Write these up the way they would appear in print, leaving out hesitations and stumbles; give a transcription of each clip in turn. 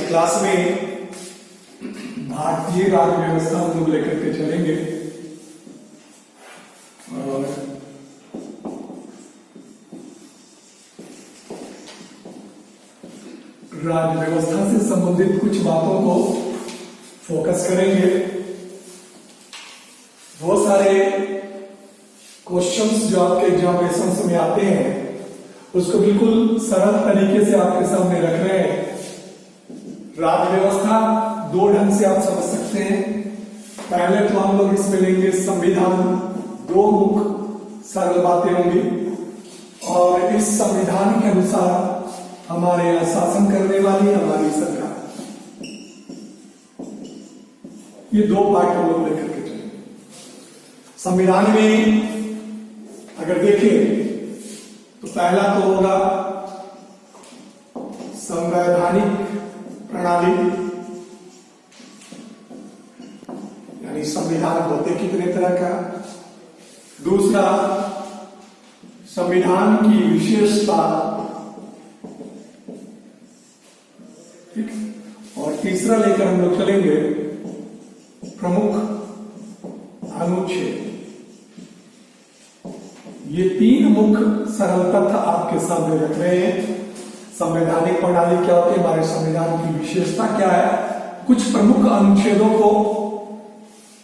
Class में भारतीय राज्य व्यवस्था हम लोग लेकर के चलेंगे और राज्य व्यवस्था से संबंधित कुछ बातों को फोकस करेंगे। बहुत सारे क्वेश्चंस जो आपके एग्जामिनेशंस में आते हैं उसको बिल्कुल सरल तरीके से आपके सामने रख रहे हैं। राज्य व्यवस्था दो ढंग से आप समझ सकते हैं। पहले तो हम लोग इसमें लेंगे संविधान, दो मुख्य सरल बातें होंगी और इस संविधान के अनुसार हमारे यहां शासन करने वाली हमारी सरकार। ये दो पार्ट हम लोग लेकर के चलेंगे। संविधान में अगर देखें तो पहला तो होगा संवैधानिक प्रणाली, यानी संविधान होते कितने तरह का। दूसरा संविधान की विशेषता, ठीक। और तीसरा लेकर हम लोग चलेंगे प्रमुख अनुच्छेद। ये तीन मुख्य सरल तथ्य आपके सामने रख रहे हैं। संवैधानिक प्रणाली क्या होती है, हमारे संविधान की विशेषता क्या है, कुछ प्रमुख अनुच्छेदों को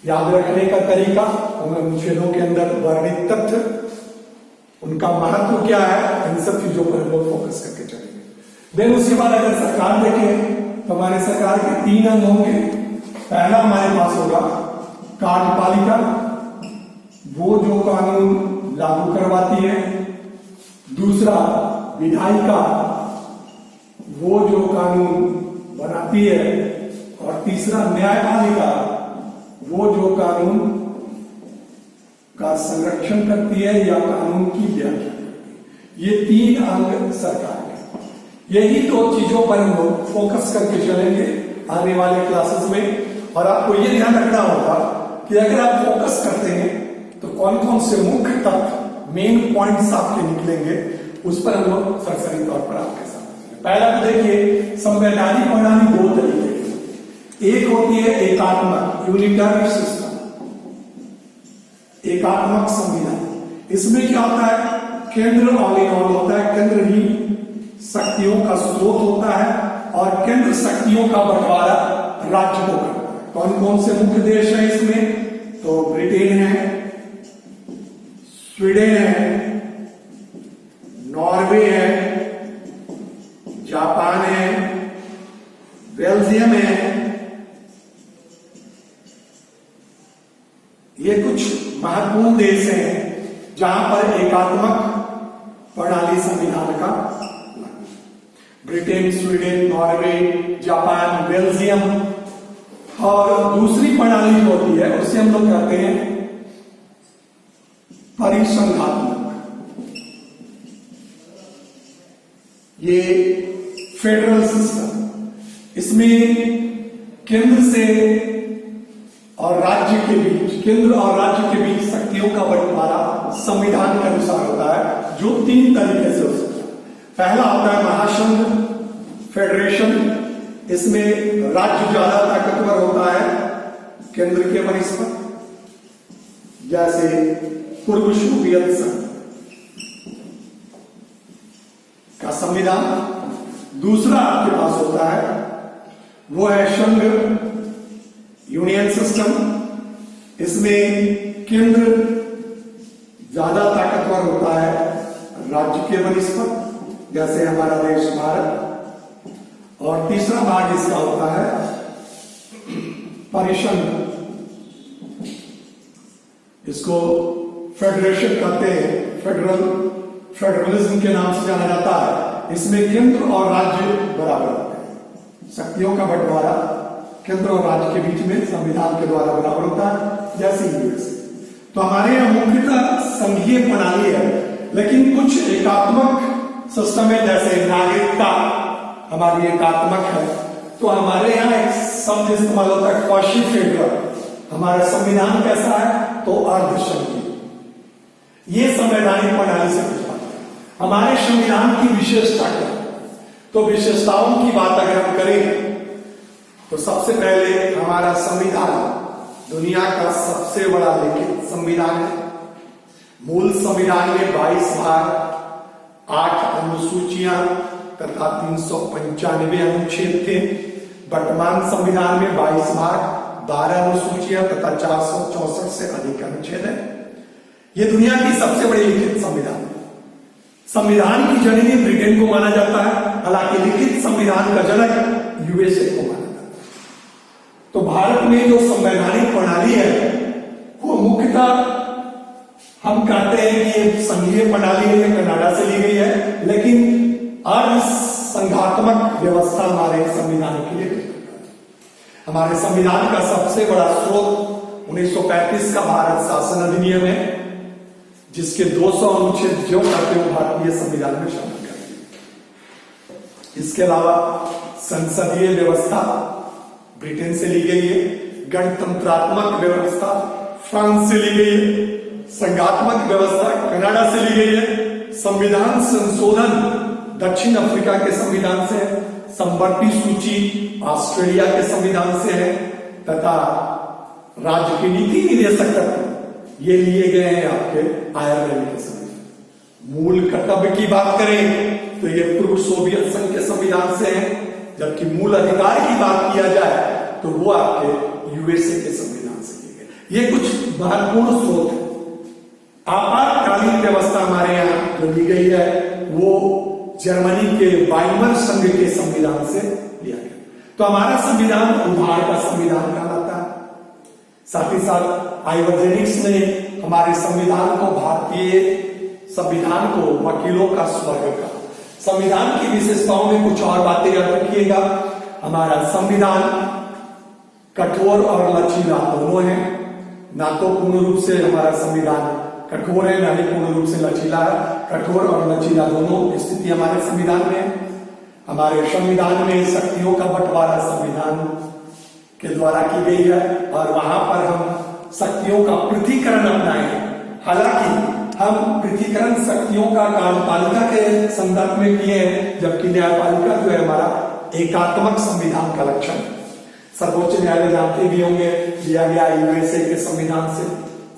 याद रखने का तरीका, उन अनुच्छेदों के अंदर वर्णित तथ्य, उनका महत्व क्या है, इन सब चीजों पर हम लोग फोकस करके चलेंगे। देन उसके बाद अगर सरकार देखें तो हमारे सरकार के तीन अंग होंगे। पहला हमारे पास होगा कार्यपालिका, वो जो कानून लागू करवाती है। दूसरा विधायिका, वो जो कानून बनाती है। और तीसरा न्यायपालिका, वो जो कानून का संरक्षण करती है या कानून की व्याख्या करती है। ये तीन अंग सरकार के। यही दो चीजों पर हम लोग फोकस करके चलेंगे आने वाले क्लासेस में। और आपको ये ध्यान रखना होगा कि अगर आप फोकस करते हैं तो कौन कौन से मुख्य तत्व, मेन पॉइंट्स आपके निकलेंगे, उस पर हम लोग सरसरी तौर पर आपके साथ। पहला तो देखिए, संवैधानिक प्रणाली दो तरीके की। एक होती है एकात्मक, यूनिटरी सिस्टम, एकात्मक संविधान। इसमें क्या होता है, केंद्र ऑल इन ऑल होता है, केंद्र ही शक्तियों का स्रोत होता है और केंद्र शक्तियों का बंटवारा राज्य को करता है। कौन कौन से मुख्य देश हैं इसमें, तो ब्रिटेन है, स्वीडन है, नॉर्वे है, जापान है, बेल्जियम है। ये कुछ महत्वपूर्ण देश हैं जहां पर एकात्मक प्रणाली संविधान का, Britain, Sweden, Norway, Japan, Belgium. और दूसरी प्रणाली जो होती है उसे हम लोग कहते हैं परिसंघात्मक। ये फेडरल सिस्टम। इसमें केंद्र से और राज्य के बीच, केंद्र और राज्य के बीच शक्तियों का बंटवारा संविधान के अनुसार होता है, जो तीन तरीके से हो सकता है। पहला होता है महासंघ, फेडरेशन। इसमें राज्य ज्यादा ताकतवर होता है केंद्र के वरिष्ठ, जैसे पूर्व सोवियत संघ का संविधान। दूसरा आपके पास होता है वो है संघ, यूनियन सिस्टम। इसमें केंद्र ज्यादा ताकतवर होता है राज्य के वरिष्ठ, जैसे हमारा देश भारत। और तीसरा भाग इसका होता है परिसंघ। इसको फेडरेशन कहते हैं, फेडरलिज्म के नाम से जाना जाता है। इसमें केंद्र और राज्य बराबर होते हैं, शक्तियों का बंटवारा केंद्र और राज्य के बीच में संविधान के द्वारा बराबर होता है, जैसे यूएस। तो हमारे यहाँ मुख्यतः संघीय प्रणाली है, लेकिन कुछ एकात्मक सिस्टम है, जैसे नागरिकता हमारी एकात्मक है। तो हमारे यहाँ एक शब्द इस्तेमाल होता है क्वासी फेडरल। हमारा संविधान कैसा है, तो अर्धसंघीय। ये संवैधानिक प्रणाली से कुछ बात है। हमारे संविधान की विशेषता क्या है, तो विशेषताओं की बात अगर हम करें सबसे पहले हमारा संविधान दुनिया का सबसे बड़ा लिखित संविधान है। मूल संविधान में 22 भाग, 8 अनुसूचियां तथा 395 अनुच्छेद थे। वर्तमान संविधान में 22 भाग, 12 अनुसूचियां तथा 464 से अधिक अनुच्छेद है। यह दुनिया की सबसे बड़ी लिखित संविधान है। संविधान की जननी ब्रिटेन को माना जाता है, हालांकि लिखित संविधान का जनक यूएसए को माना जाता है। तो भारत में जो संवैधानिक प्रणाली है वो मुख्यतः हम कहते हैं कि ये संघीय प्रणाली है, कनाडा से ली गई है, लेकिन अर्ध संघात्मक व्यवस्था हमारे संविधान के लिए हमारे संविधान का सबसे बड़ा स्रोत 1935 का भारत शासन अधिनियम है, जिसके 200 अनुच्छेद जो करते हुए भारतीय संविधान में शामिल कर दिए। इसके अलावा संसदीय व्यवस्था ब्रिटेन से ली गई है, गणतंत्रात्मक व्यवस्था फ्रांस से ली गई है, संघात्मक व्यवस्था कनाडा से ली गई है, संविधान संशोधन दक्षिण अफ्रीका के संविधान से है, संवर्ती सूची ऑस्ट्रेलिया के संविधान से है, तथा राज्य की नीति निदेशक ये लिए गए हैं आपके आयरलैंड के संविधान। मूल कर्तव्य की बात करें तो ये पूर्व सोवियत संघ के संविधान से है, जबकि मूल अधिकार की बात किया जाए तो वो आपके यूएसए के संविधान से लिए गए। ये कुछ महत्वपूर्ण स्रोत है। आपातकालीन व्यवस्था हमारे यहाँ जो ली गई है वो जर्मनी के वाइमर संघ के संविधान से लिया गया। तो हमारा संविधान उधार का संविधान कहलाता है। साथ ही साथ आइवर्जेनिक्स ने हमारे संविधान को, भारतीय संविधान को वकीलों का स्वर्ग कहा। संविधान की विशेषताओं में कुछ और बातें याद रखिएगा। हमारा संविधान कठोर और लचीला दोनों है। ना तो पूर्ण रूप से हमारा संविधान कठोर है, ना ही पूर्ण रूप से लचीला है। कठोर और लचीला दोनों स्थिति हमारे संविधान में है। हमारे संविधान में शक्तियों का बंटवारा संविधान के द्वारा की गई है और वहां पर हम शक्तियों का पृथकीकरण अपनाए। हालांकि हम पृथकीकरण शक्तियों का कार्यपालिका के संदर्भ में किए हैं, जबकि न्यायपालिका जो है हमारा एकात्मक संविधान का लक्षण। सर्वोच्च न्यायालय जानते भी होंगे, लिया गया यूएसए के संविधान से।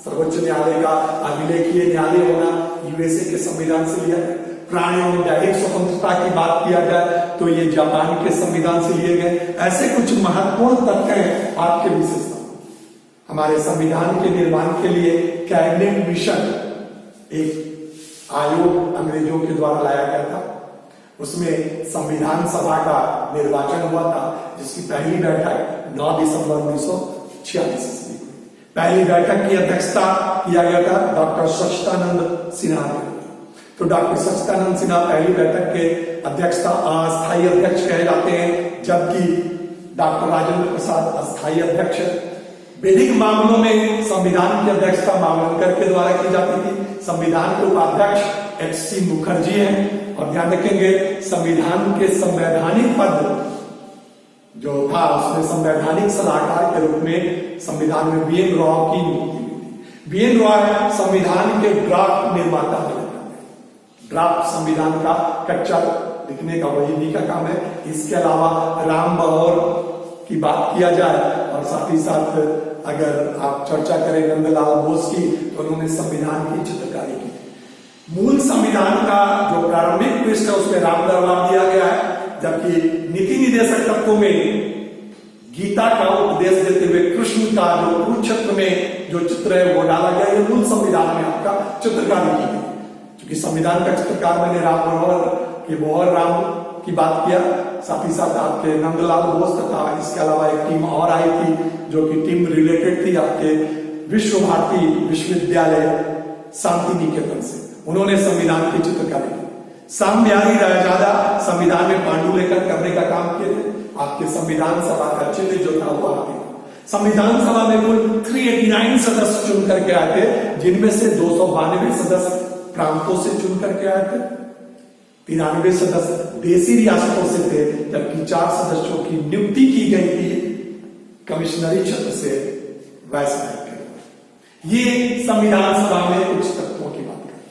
सर्वोच्च न्यायालय का अभिलेखीय न्यायालय होना यूएसए के संविधान से लिया गया। प्राणियों में दैहिक स्वतंत्रता की बात किया जाए तो ये जापान के संविधान से लिए गए। ऐसे कुछ महत्वपूर्ण तथ्य हैं आपके विशेषता। हमारे संविधान के निर्माण के लिए कैबिनेट मिशन एक आयोग अंग्रेजों के द्वारा लाया गया था। उसमें संविधान सभा का निर्वाचन हुआ था, जिसकी पहली बैठक 9 दिसंबर 1946 से हुई। पहली बैठक की अध्यक्षता किया गया था डॉक्टर सच्चिदानंद सिन्हा ने। तो डॉक्टर सच्चिदानंद सिन्हा पहली बैठक के अध्यक्षता अस्थायी अध्यक्ष कहे जाते हैं, जबकि डॉक्टर राजेंद्र प्रसाद अस्थायी अध्यक्ष। वैदिक मामलों में संविधान की अध्यक्षता मावलंकर के द्वारा की जाती थी। संविधान के उपाध्यक्ष एच.सी. मुखर्जी हैं। और ध्यान रखेंगे, संविधान के संवैधानिक पद जो था उसमें संवैधानिक सलाहकार के रूप में संविधान में बी.एन. रॉय की नियुक्ति हुई थी। बी.एन. रॉय संविधान के ड्राफ्ट निर्माता बने। ड्राफ्ट संविधान का कच्चा लिखने का वही भी का काम है। इसके अलावा राम बहौर की बात किया जाए और साथ ही साथ अगर आप चर्चा करें नंदलाल बोस की, तो उन्होंने संविधान की चित्रकारी की। मूल संविधान का जो प्रारंभिक पृष्ठ है उसमें राम दरबार दिया गया है, जबकि नीति निदेशक तत्वों में गीता का उपदेश देते हुए कृष्ण का जो कुरुक्षेत्र में जो चित्र है वो डाला गया। ये मूल संविधान में आपका चित्रकारी की गई। क्योंकि संविधान का चित्रकार मैंने राम मनोहर के बोहर राम की बात किया, साथ ही साथ आपके नंदलाल बोस तथा इसके अलावा एक टीम और आई थी जो कि टीम रिलेटेड थी आपके विश्व भारती विश्वविद्यालय शांति निकेतन से। उन्होंने संविधान की चित्रकारी की। श्याम बिहारी रायजादा संविधान में पांडुलिखन करने का काम किए थे। आपके संविधान सभा का चिन्ह जो था वो आपके संविधान सभा में कुल 389 सदस्य चुन करके आए थे, जिनमें से 292 सदस्य प्रांतों से चुन करके आए थे, 93 सदस्य देशी रियासतों से थे, जबकि 4 सदस्यों की नियुक्ति की गई थी कमिश्नरी क्षेत्र से वायसराय के। ये संविधान सभा में कुछ तत्वों की बात करें।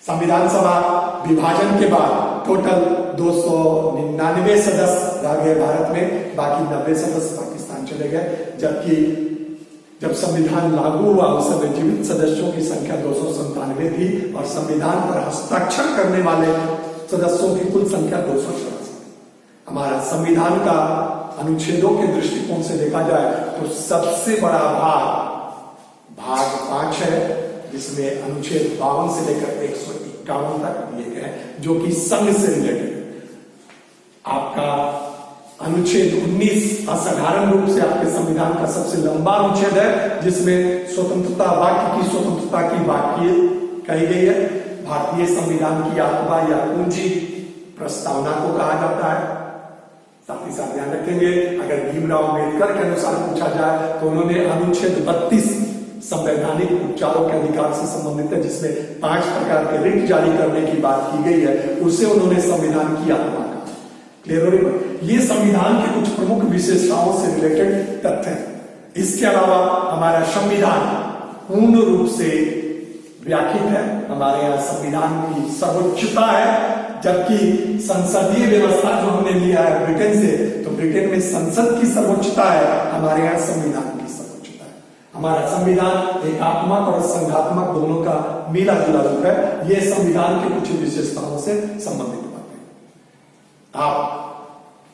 संविधान सभा विभाजन के बाद टोटल 299 सदस्य रह गए भारत में, बाकी 90 सदस्य पाकिस्तान चले गए। जबकि जब संविधान लागू हुआ उस समय जीवित सदस्यों की संख्या 297 थी और संविधान पर हस्ताक्षर करने वाले सदस्यों की कुल संख्या 284। हमारा संविधान का अनुच्छेदों के दृष्टिकोण से देखा जाए तो सबसे बड़ा भाग 5 है, जिसमें अनुच्छेद 52 से लेकर 151 तक दिए गए, जो कि संघ से रिलेटेड। आपका अनुच्छेद 19 असाधारण रूप से आपके संविधान का सबसे लंबा अनुच्छेद है, जिसमें स्वतंत्रता, वाक्य की स्वतंत्रता की वाक्य कही गई है। भारतीय संविधान की आत्मा या कुंजी प्रस्तावना को कहा जाता है। साथ ही साथ ध्यान रखेंगे, अगर भीमराव अम्बेडकर के अनुसार पूछा जाए तो उन्होंने अनुच्छेद 32 संवैधानिक उपचारों के अधिकार से संबंधित है, जिसमें 5 प्रकार के रिट जारी करने की बात की गई है, उसे उन्होंने संविधान की आत्मा कहा। क्लियर हो रही है? ये संविधान के कुछ प्रमुख विशेषताओं से रिलेटेड तथ्य हैं। इसके अलावा हमारा संविधान पूर्ण रूप से व्याख्यित है। हमारे यहाँ संविधान की सर्वोच्चता है, जबकि संसदीय व्यवस्था जो हमने लिया है ब्रिटेन से, तो ब्रिटेन में संसद की सर्वोच्चता है, हमारे यहाँ संविधान की सर्वोच्चता है। हमारा संविधान एकात्मक और संघात्मक दोनों का मिला जुला रूप है। यह संविधान के कुछ विशेषताओं से संबंधित बात है। आप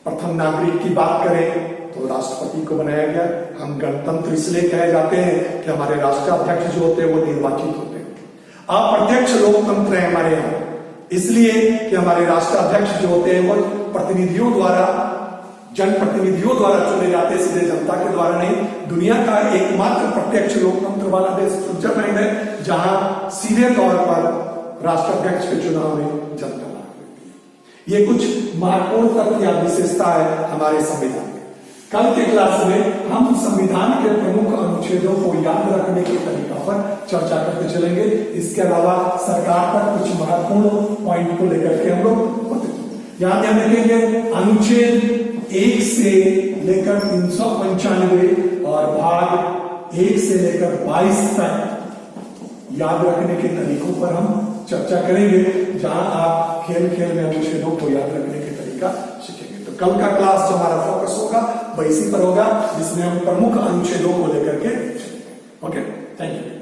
प्रथम नागरिक की बात करें तो राष्ट्रपति को बनाया गया। हम गणतंत्र इसलिए कहे जाते हैं कि हमारे राष्ट्राध्यक्ष जो होते हैं वो निर्वाचित होते हैं। अप्रत्यक्ष लोकतंत्र है हमारे यहाँ, इसलिए कि हमारे राष्ट्राध्यक्ष जो होते हैं वो प्रतिनिधियों द्वारा, जनप्रतिनिधियों द्वारा चुने जाते हैं, सीधे जनता के द्वारा नहीं। दुनिया का एकमात्र प्रत्यक्ष लोकतंत्र वाला देश स्विट्जरलैंड है, जहां सीधे तौर पर राष्ट्राध्यक्ष के चुनाव में जनता भाग लेती है। ये कुछ महत्वपूर्ण तथ्य या विशेषता है हमारे संविधान में। कल के क्लास में हम संविधान के प्रमुख अनुच्छेदों को याद रखने के तरीका पर चर्चा करते चलेंगे। इसके अलावा सरकार तक कुछ महत्वपूर्ण पॉइंट को लेकर के हम लोग यहाँ ध्यान रखेंगे। अनुच्छेद 1 से लेकर 395 और भाग 1 से लेकर 22 तक याद रखने के तरीकों पर हम चर्चा करेंगे, जहां आप खेल खेल में अनुच्छेदों को याद रखने के तरीका सीखेंगे। तो कल का क्लास जो हमारा फोकस होगा वह इसी पर होगा, जिसमें हम प्रमुख अनुच्छेदों को लेकर के चलेंगे। Okay, thank you.